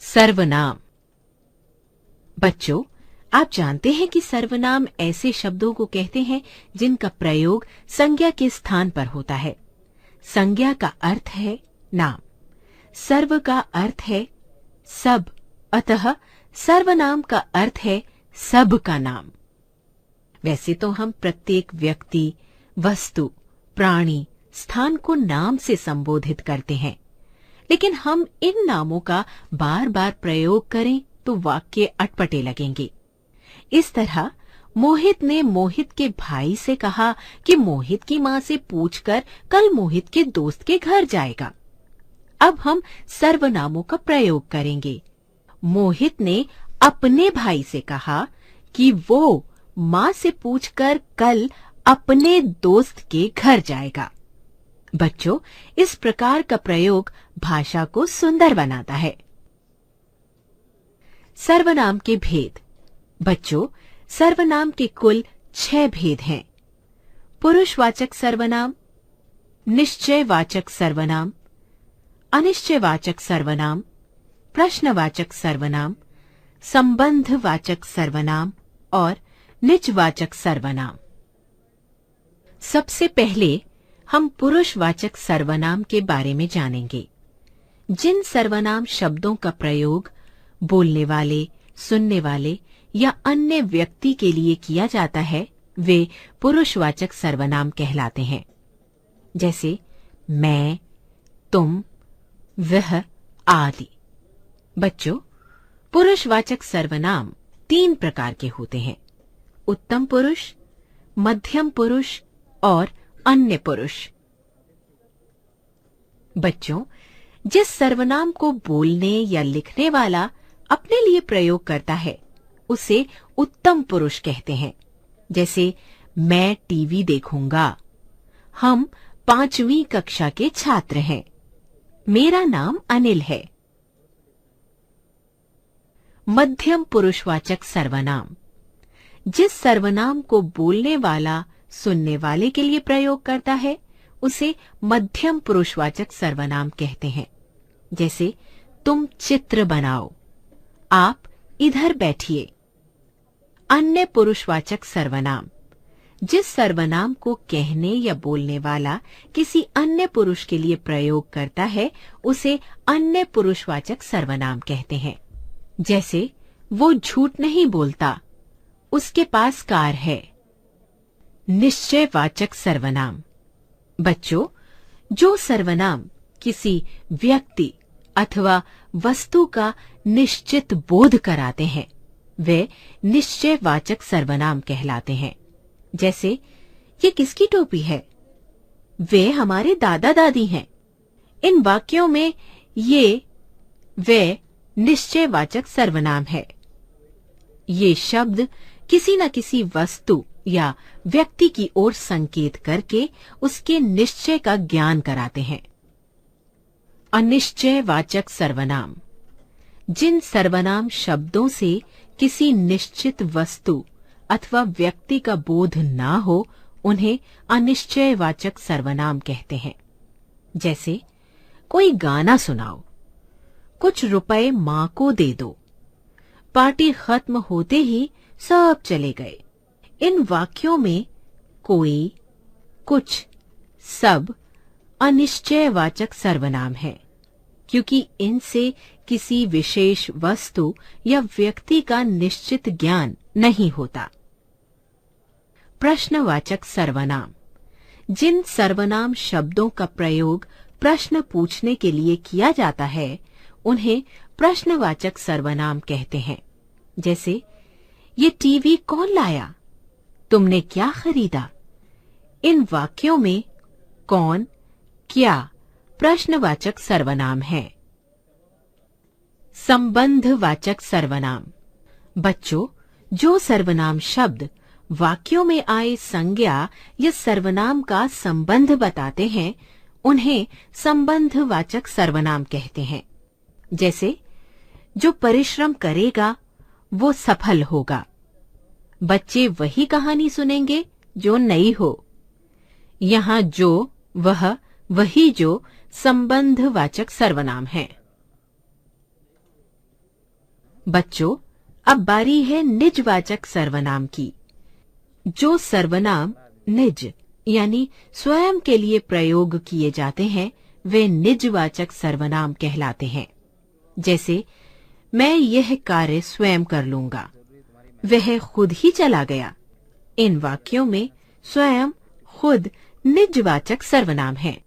सर्वनाम। बच्चों, आप जानते हैं कि सर्वनाम ऐसे शब्दों को कहते हैं जिनका प्रयोग संज्ञा के स्थान पर होता है। संज्ञा का अर्थ है नाम, सर्व का अर्थ है सब, अतः सर्वनाम का अर्थ है सब का नाम। वैसे तो हम प्रत्येक व्यक्ति, वस्तु, प्राणी, स्थान को नाम से संबोधित करते हैं, लेकिन हम इन नामों का बार बार प्रयोग करें तो वाक्य अटपटे लगेंगे। इस तरह मोहित ने मोहित के भाई से कहा कि मोहित की मां से पूछकर कल मोहित के दोस्त के घर जाएगा। अब हम सर्वनामों का प्रयोग करेंगे। मोहित ने अपने भाई से कहा कि वो मां से पूछकर कल अपने दोस्त के घर जाएगा। बच्चों, इस प्रकार का प्रयोग भाषा को सुंदर बनाता है। सर्वनाम के भेद। बच्चों, सर्वनाम के कुल 6 भेद हैं। पुरुषवाचक सर्वनाम, निश्चयवाचक सर्वनाम, अनिश्चयवाचक सर्वनाम, प्रश्नवाचक सर्वनाम, संबंधवाचक सर्वनाम और निजवाचक सर्वनाम। सबसे पहले हम पुरुषवाचक सर्वनाम के बारे में जानेंगे। जिन सर्वनाम शब्दों का प्रयोग बोलने वाले, सुनने वाले या अन्य व्यक्ति के लिए किया जाता है, वे पुरुषवाचक सर्वनाम कहलाते हैं। जैसे मैं, तुम, वह आदि। बच्चों, पुरुषवाचक सर्वनाम 3 प्रकार के होते हैं: उत्तम पुरुष, मध्यम पुरुष और अन्य पुरुष। बच्चों, जिस सर्वनाम को बोलने या लिखने वाला अपने लिए प्रयोग करता है उसे उत्तम पुरुष कहते हैं। जैसे मैं टीवी देखूंगा, हम 5वीं कक्षा के छात्र हैं, मेरा नाम अनिल है। मध्यम पुरुषवाचक सर्वनाम। जिस सर्वनाम को बोलने वाला सुनने वाले के लिए प्रयोग करता है उसे मध्यम पुरुषवाचक सर्वनाम कहते हैं। जैसे तुम चित्र बनाओ, आप इधर बैठिए। अन्य पुरुषवाचक सर्वनाम। जिस सर्वनाम को कहने या बोलने वाला किसी अन्य पुरुष के लिए प्रयोग करता है उसे अन्य पुरुषवाचक सर्वनाम कहते हैं। जैसे वो झूठ नहीं बोलता, उसके पास कार है। निश्चयवाचक सर्वनाम। बच्चों, जो सर्वनाम किसी व्यक्ति अथवा वस्तु का निश्चित बोध कराते हैं वे निश्चयवाचक सर्वनाम कहलाते हैं। जैसे ये किसकी टोपी है? वे हमारे दादा दादी हैं। इन वाक्यों में ये वे निश्चयवाचक सर्वनाम है। ये शब्द किसी न किसी वस्तु या व्यक्ति की ओर संकेत करके उसके निश्चय का ज्ञान कराते हैं। अनिश्चयवाचक सर्वनाम। जिन सर्वनाम शब्दों से किसी निश्चित वस्तु अथवा व्यक्ति का बोध ना हो उन्हें अनिश्चयवाचक सर्वनाम कहते हैं। जैसे कोई गाना सुनाओ, कुछ रुपए मां को दे दो, पार्टी खत्म होते ही सब चले गए। इन वाक्यों में कोई, कुछ, सब अनिश्चयवाचक सर्वनाम है क्योंकि इनसे किसी विशेष वस्तु या व्यक्ति का निश्चित ज्ञान नहीं होता। प्रश्नवाचक सर्वनाम। जिन सर्वनाम शब्दों का प्रयोग प्रश्न पूछने के लिए किया जाता है उन्हें प्रश्नवाचक सर्वनाम कहते हैं। जैसे ये टीवी कौन लाया? तुमने क्या खरीदा? इन वाक्यों में कौन, क्या प्रश्नवाचक सर्वनाम है। संबंधवाचक सर्वनाम। बच्चों, जो सर्वनाम शब्द वाक्यों में आए संज्ञा या सर्वनाम का संबंध बताते हैं उन्हें संबंधवाचक सर्वनाम कहते हैं। जैसे जो परिश्रम करेगा वो सफल होगा। बच्चे वही कहानी सुनेंगे जो नई हो। यहाँ जो, वह, वही जो संबंधवाचक सर्वनाम है। बच्चों, अब बारी है निजवाचक सर्वनाम की। जो सर्वनाम निज यानी स्वयं के लिए प्रयोग किए जाते हैं वे निजवाचक सर्वनाम कहलाते हैं। जैसे मैं यह कार्य स्वयं कर लूंगा, वह खुद ही चला गया। इन वाक्यों में स्वयं, खुद निजवाचक सर्वनाम है।